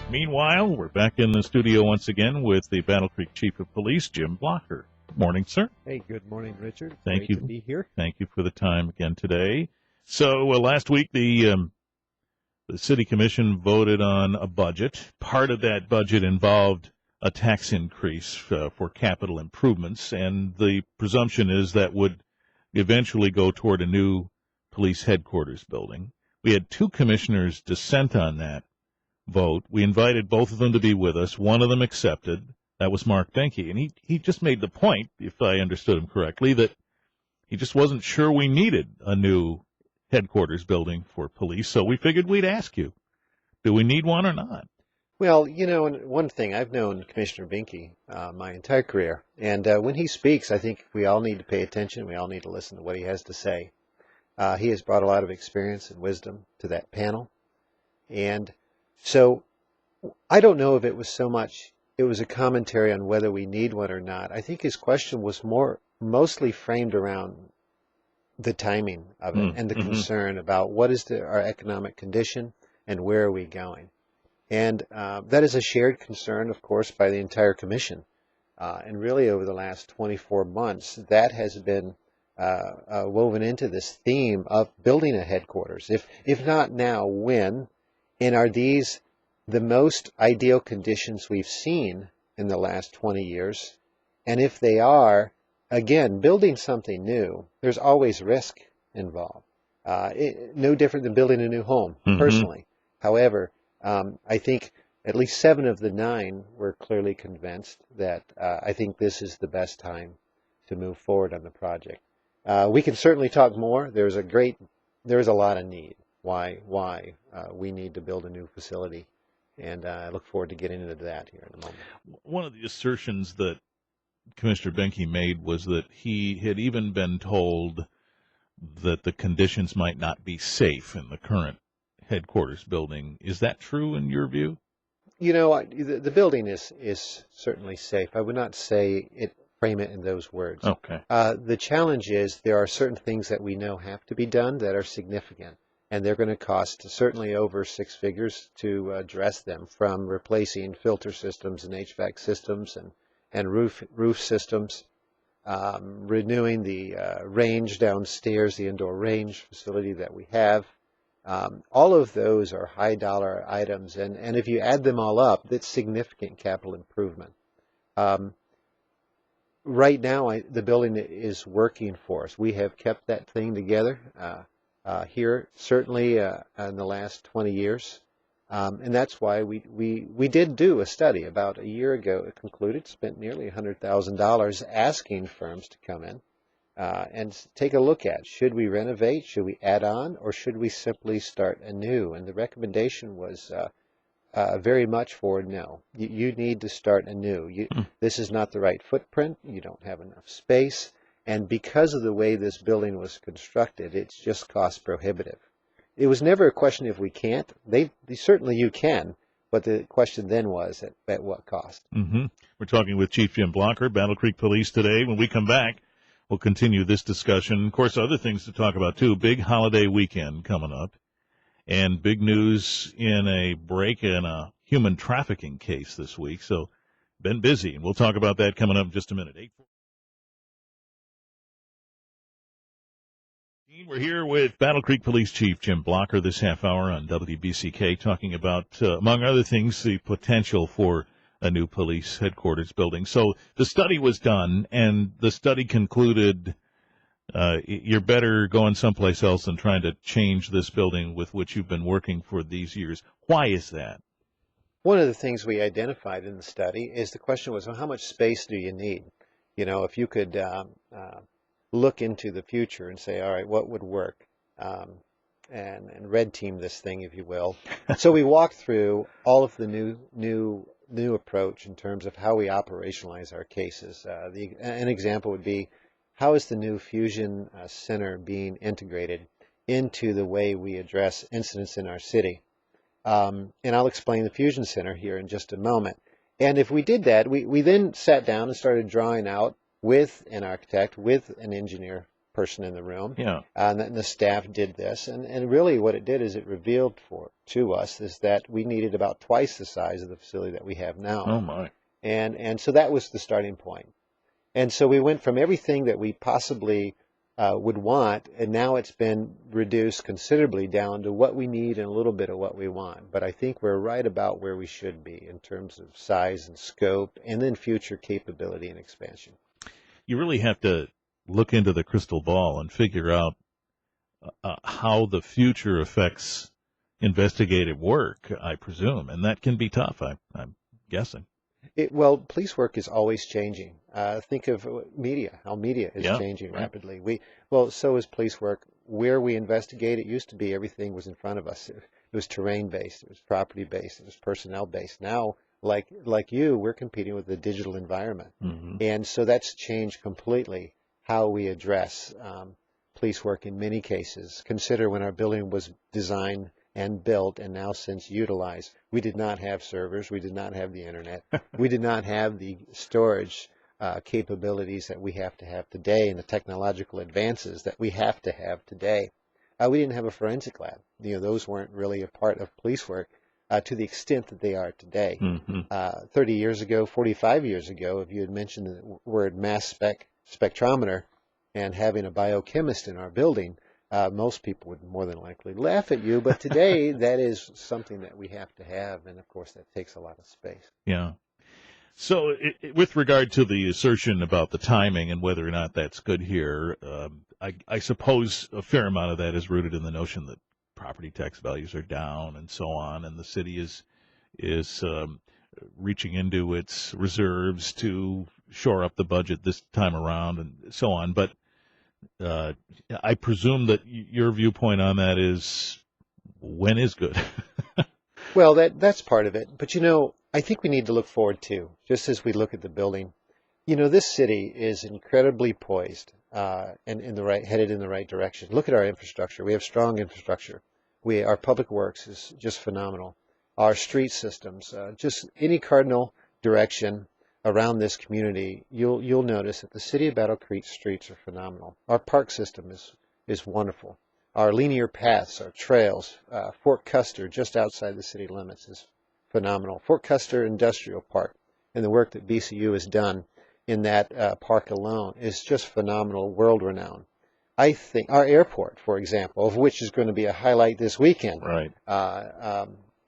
Meanwhile, we're back in the studio once again with the Battle Creek Chief of Police, Jim Blocker. Morning, sir. Hey, good morning, Richard. Thank Great you. to be here. Thank you for the time again today. So last week the City Commission voted on a budget. Part of that budget involved a tax increase for capital improvements, and the presumption is that would eventually go toward a new police headquarters building. We had two commissioners dissent on that vote. We invited both of them to be with us. One of them accepted. That was Mark Denke. And he just made the point, if I understood him correctly, that he just wasn't sure we needed a new headquarters building for police. So we figured we'd ask you, do we need one or not? Well, you know, one thing, I've known Commissioner Binke my entire career. And when he speaks, I think we all need to pay attention. We all need to listen to what he has to say. He has brought a lot of experience and wisdom to that panel. And so I don't know if it was so much, it was a commentary on whether we need one or not. I think his question was mostly framed around the timing of it and the concern about what is our economic condition and where are we going. And that is a shared concern, of course, by the entire commission. And really over the last 24 months, that has been woven into this theme of building a headquarters. If not now, when? And are these the most ideal conditions we've seen in the last 20 years? And if they are, again, building something new, there's always risk involved. No different than building a new home, personally. However, I think at least 7 of the 9 were clearly convinced that I think this is the best time to move forward on the project. We can certainly talk more. There's a lot of need. Why we need to build a new facility. And I look forward to getting into that here in a moment. One of the assertions that Commissioner Benke made was that he had even been told that the conditions might not be safe in the current headquarters building. Is that true in your view? You know, the building is certainly safe. I would not frame it in those words. Okay. The challenge is there are certain things that we know have to be done that are significant. And they're going to cost certainly over 6 figures to address them, from replacing filter systems and HVAC systems and roof systems, renewing the range downstairs, the indoor range facility that we have. All of those are high dollar items, and if you add them all up, that's significant capital improvement. Right now, the building is working for us. We have kept that thing together. Here, certainly in the last 20 years. And that's why we did do a study about a year ago. It concluded, spent nearly $100,000 asking firms to come in and take a look at, should we renovate, should we add on, or should we simply start anew? And the recommendation was very much for no. You need to start anew. This is not the right footprint. You don't have enough space. And because of the way this building was constructed, it's just cost prohibitive. It was never a question if we can't. Certainly you can, but the question then was at what cost. We're talking with Chief Jim Blocker, Battle Creek Police today. When we come back, we'll continue this discussion. Of course, other things to talk about, too. Big holiday weekend coming up, and big news in a break in a human trafficking case this week. So been busy, and we'll talk about that coming up in just a minute. We're here with Battle Creek Police Chief Jim Blocker this half hour on WBCK, talking about, among other things, the potential for a new police headquarters building. So the study was done, and the study concluded you're better going someplace else than trying to change this building with which you've been working for these years. Why is that? One of the things we identified in the study is the question was, well, how much space do you need? You know, if you could look into the future and say, all right, what would work? And red team this thing, if you will. So we walked through all of the new approach in terms of how we operationalize our cases. An example would be, how is the new fusion center being integrated into the way we address incidents in our city? And I'll explain the fusion center here in just a moment. And if we did that, we then sat down and started drawing out with an architect, with an engineer person in the room. Yeah. And the staff did this. And really what it did is it revealed to us is that we needed about twice the size of the facility that we have now. Oh, my. And so that was the starting point. And so we went from everything that we possibly would want, and now it's been reduced considerably down to what we need and a little bit of what we want. But I think we're right about where we should be in terms of size and scope, and then future capability and expansion. You really have to look into the crystal ball and figure out how the future affects investigative work, I presume, and that can be tough, I'm guessing. Well, police work is always changing. Think of media, how media is changing rapidly. So is police work. Where we investigate, it used to be everything was in front of us. It was terrain-based, it was property-based, it was personnel-based. Now, like you, we're competing with the digital environment. Mm-hmm. And so that's changed completely how we address police work in many cases. Consider when our building was designed and built and now since utilized. We did not have servers. We did not have the internet. We did not have the storage capabilities that we have to have today and the technological advances that we have to have today. We didn't have a forensic lab. Those weren't really a part of police work to the extent that they are today. Mm-hmm. 30 years ago, 45 years ago, if you had mentioned the word mass spectrometer and having a biochemist in our building, most people would more than likely laugh at you, but today that is something that we have to have, and of course that takes a lot of space. Yeah. So with regard to the assertion about the timing and whether or not that's good here, I suppose a fair amount of that is rooted in the notion that property tax values are down and so on, and the city is reaching into its reserves to shore up the budget this time around and so on. But I presume that your viewpoint on that is when is good? Well, that's part of it. But, I think we need to look forward too, just as we look at the building. This city is incredibly poised and headed in the right direction. Look at our infrastructure. We have strong infrastructure. Our public works is just phenomenal. Our street systems, just any cardinal direction around this community, you'll notice that the city of Battle Creek streets are phenomenal. Our park system is wonderful. Our linear paths, our trails, Fort Custer, just outside the city limits, is phenomenal. Fort Custer Industrial Park and the work that BCU has done in that park alone is just phenomenal, world-renowned. I think our airport, for example, of which is going to be a highlight this weekend, right?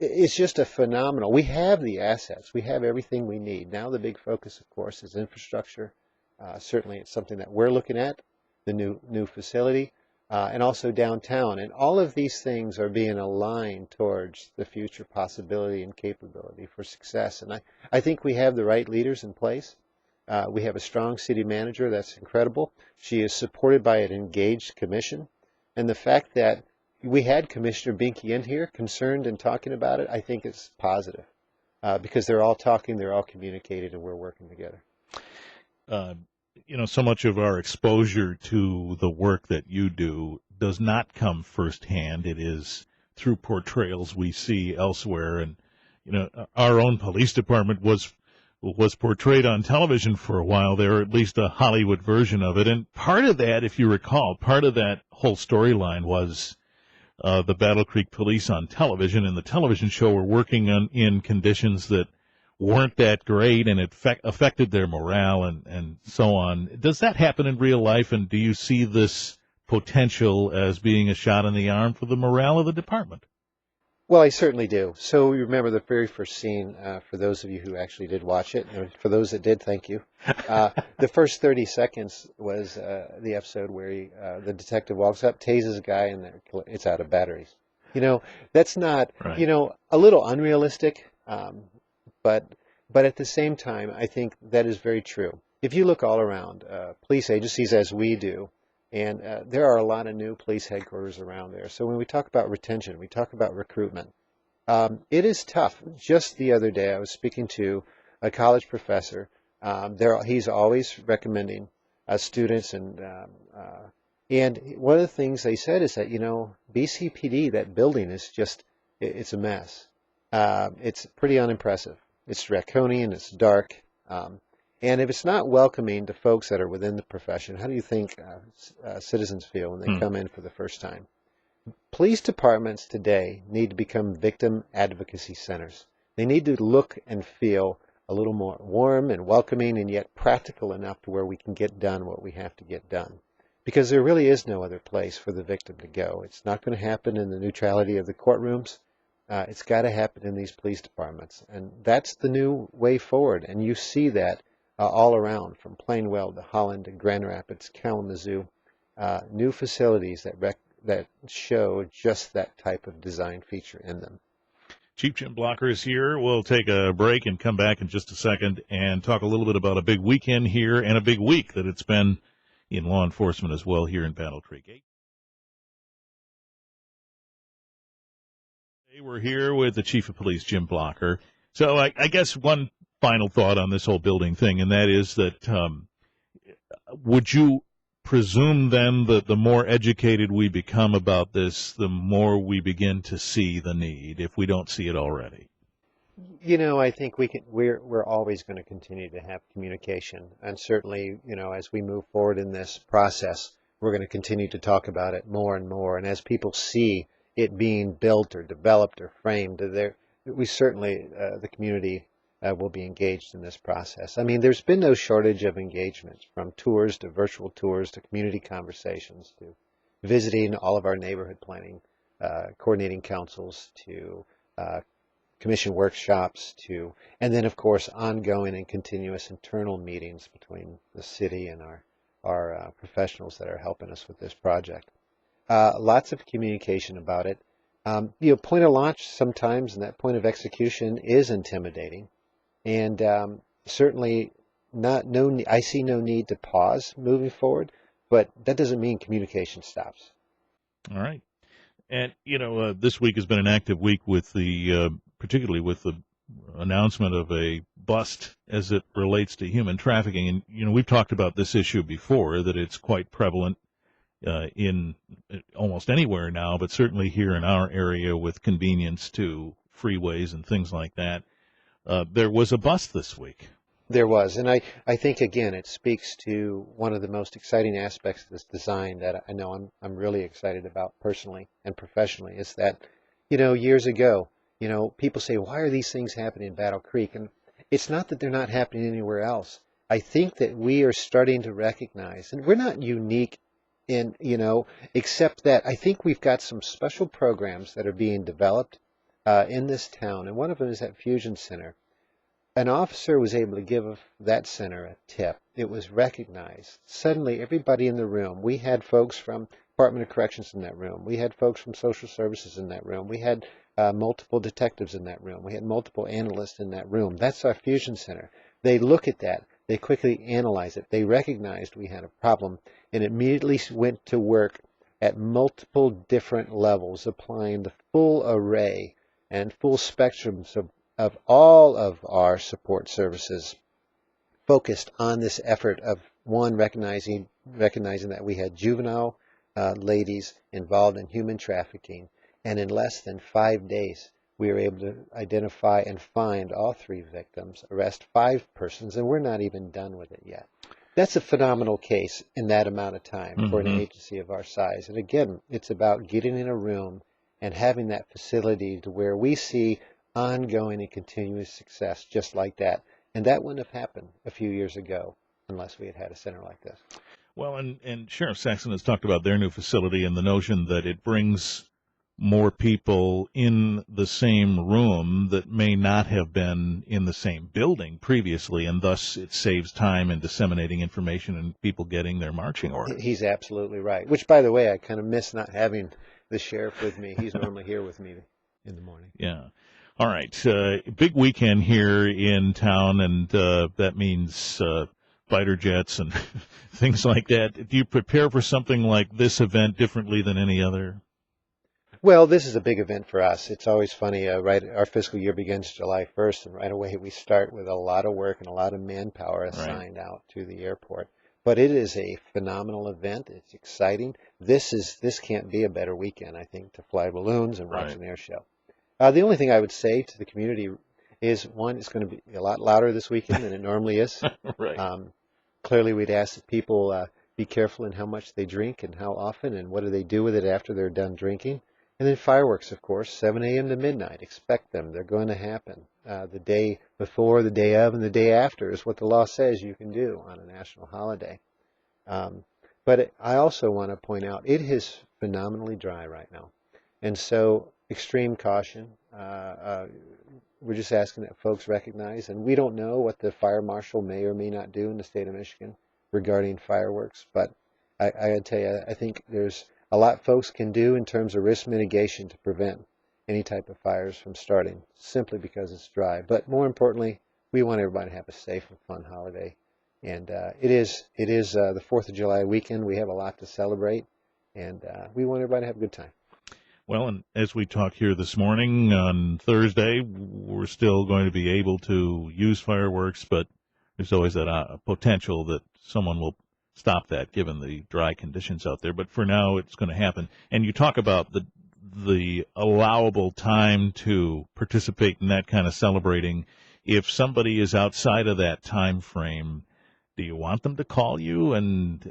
It's just a phenomenal. We have the assets. We have everything we need. Now the big focus, of course, is infrastructure. Certainly it's something that we're looking at, the new facility, and also downtown. And all of these things are being aligned towards the future possibility and capability for success. And I think we have the right leaders in place. We have a strong city manager that's incredible. She is supported by an engaged commission. And the fact that we had Commissioner Binky in here concerned and talking about it, I think it's positive because they're all talking, they're all communicating, and we're working together. So much of our exposure to the work that you do does not come firsthand. It is through portrayals we see elsewhere. And, our own police department was portrayed on television for a while there, or at least a Hollywood version of it. And part of that, if you recall, part of that whole storyline was the Battle Creek police on television, and the television show were working in conditions that weren't that great, and it affected their morale and so on. Does that happen in real life, and do you see this potential as being a shot in the arm for the morale of the department? Well, I certainly do. So you remember the very first scene, for those of you who actually did watch it, and for those that did, thank you. The first 30 seconds was the episode where the detective walks up, tases a guy, and it's out of batteries. That's not, right. A little unrealistic, but at the same time, I think that is very true. If you look all around, police agencies as we do, and there are a lot of new police headquarters around there. So when we talk about retention, we talk about recruitment. It is tough. Just the other day, I was speaking to a college professor. He's always recommending students, and one of the things they said is that, BCPD, that building is it's a mess. It's pretty unimpressive. It's draconian. It's dark. And if it's not welcoming to folks that are within the profession, how do you think citizens feel when they come in for the first time? Police departments today need to become victim advocacy centers. They need to look and feel a little more warm and welcoming and yet practical enough to where we can get done what we have to get done. Because there really is no other place for the victim to go. It's not going to happen in the neutrality of the courtrooms. It's got to happen in these police departments. And that's the new way forward. And you see that all around, from Plainwell to Holland to Grand Rapids, Kalamazoo, new facilities that show just that type of design feature in them. Chief Jim Blocker is here. We'll take a break and come back in just a second and talk a little bit about a big weekend here and a big week that it's been in law enforcement as well here in Battle Creek. Today we're here with the Chief of Police, Jim Blocker. So I guess one final thought on this whole building thing, and that is that would you presume then that the more educated we become about this, the more we begin to see the need, if we don't see it already? I think we're always going to continue to have communication, and certainly, as we move forward in this process, we're going to continue to talk about it more and more. And as people see it being built or developed or framed, we certainly, the community will be engaged in this process. I mean, there's been no shortage of engagement, from tours to virtual tours to community conversations to visiting all of our neighborhood planning, coordinating councils to commission workshops and then, of course, ongoing and continuous internal meetings between the city and our professionals that are helping us with this project. Lots of communication about it. Point of launch sometimes and that point of execution is intimidating, and certainly I see no need to pause moving forward, but that doesn't mean communication stops. All right. And, this week has been an active week with particularly with the announcement of a bust as it relates to human trafficking. And, we've talked about this issue before, that it's quite prevalent in almost anywhere now, but certainly here in our area with convenience to freeways and things like that. There was a bust this week. There was, and I think, again, it speaks to one of the most exciting aspects of this design that I know I'm really excited about personally and professionally, is that, years ago, people say, why are these things happening in Battle Creek? And it's not that they're not happening anywhere else. I think that we are starting to recognize, and we're not unique in, except that I think we've got some special programs that are being developed in this town, and one of them is that Fusion Center. An officer was able to give that center a tip. It was recognized. Suddenly, everybody in the room, we had folks from Department of Corrections in that room. We had folks from Social Services in that room. We had multiple detectives in that room. We had multiple analysts in that room. That's our Fusion Center. They look at that. They quickly analyze it. They recognized we had a problem and immediately went to work at multiple different levels, applying the full array and full spectrums of all of our support services, focused on this effort of, one, recognizing that we had juvenile ladies involved in human trafficking, and in less than 5 days we were able to identify and find all 3 victims, arrest 5 persons, and we're not even done with it yet. That's a phenomenal case in that amount of time for an agency of our size. And again, it's about getting in a room and having that facility to where we see ongoing and continuous success just like that. And that wouldn't have happened a few years ago unless we had had a center like this. Well, and Sheriff Saxon has talked about their new facility and the notion that it brings more people in the same room that may not have been in the same building previously, and thus it saves time in disseminating information and people getting their marching orders. He's absolutely right, which, by the way, I kind of miss not having the sheriff with me. He's normally here with me in the morning. Yeah. All right. Big weekend here in town, and that means fighter jets and things like that. Do you prepare for something like this event differently than any other? Well, this is a big event for us. It's always funny, our fiscal year begins July 1st, and right away we start with a lot of work and a lot of manpower assigned out to the airport. But it is a phenomenal event. It's exciting. This can't be a better weekend, I think, to fly balloons and watch an air show. The only thing I would say to the community, is one, it's going to be a lot louder this weekend than it normally is. Right. Clearly, we'd ask that people be careful in how much they drink and how often and what do they do with it after they're done drinking. And then fireworks, of course, 7 a.m. to midnight. Expect them. They're going to happen. The day before, the day of, and the day after is what the law says you can do on a national holiday. But I also want to point out it is phenomenally dry right now. And so extreme caution. We're just asking that folks recognize, and we don't know what the fire marshal may or may not do in the state of Michigan regarding fireworks, but I gotta tell you, I think there's a lot folks can do in terms of risk mitigation to prevent any type of fires from starting simply because it's dry. But more importantly, we want everybody to have a safe and fun holiday. And it is the 4th of July weekend. We have a lot to celebrate, and we want everybody to have a good time. Well, and as we talk here this morning on Thursday, we're still going to be able to use fireworks, but there's always that potential that someone will stop that given the dry conditions out there. But for now, it's going to happen. And you talk about the allowable time to participate in that kind of celebrating. If somebody is outside of that time frame, do you want them to call you and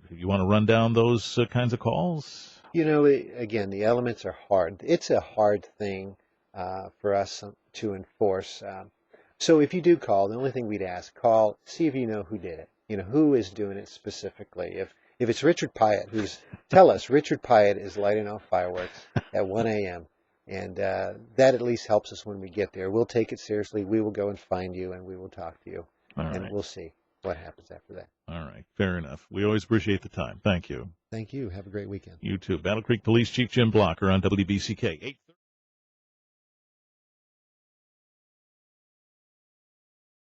you want to run down those kinds of calls? You know, again, the elements are hard. It's a hard thing for us to enforce. So if you do call, the only thing we'd ask, call, see if you know who did it. You know, who is doing it specifically. If it's Richard Piet, tell us, Richard Piet is lighting off fireworks at 1 a.m., and that at least helps us when we get there. We'll take it seriously. We will go and find you, and we will talk to you, and we'll see what happens after that. All right. Fair enough. We always appreciate the time. Thank you. Thank you. Have a great weekend. You too. Battle Creek Police Chief Jim Blocker on WBCK.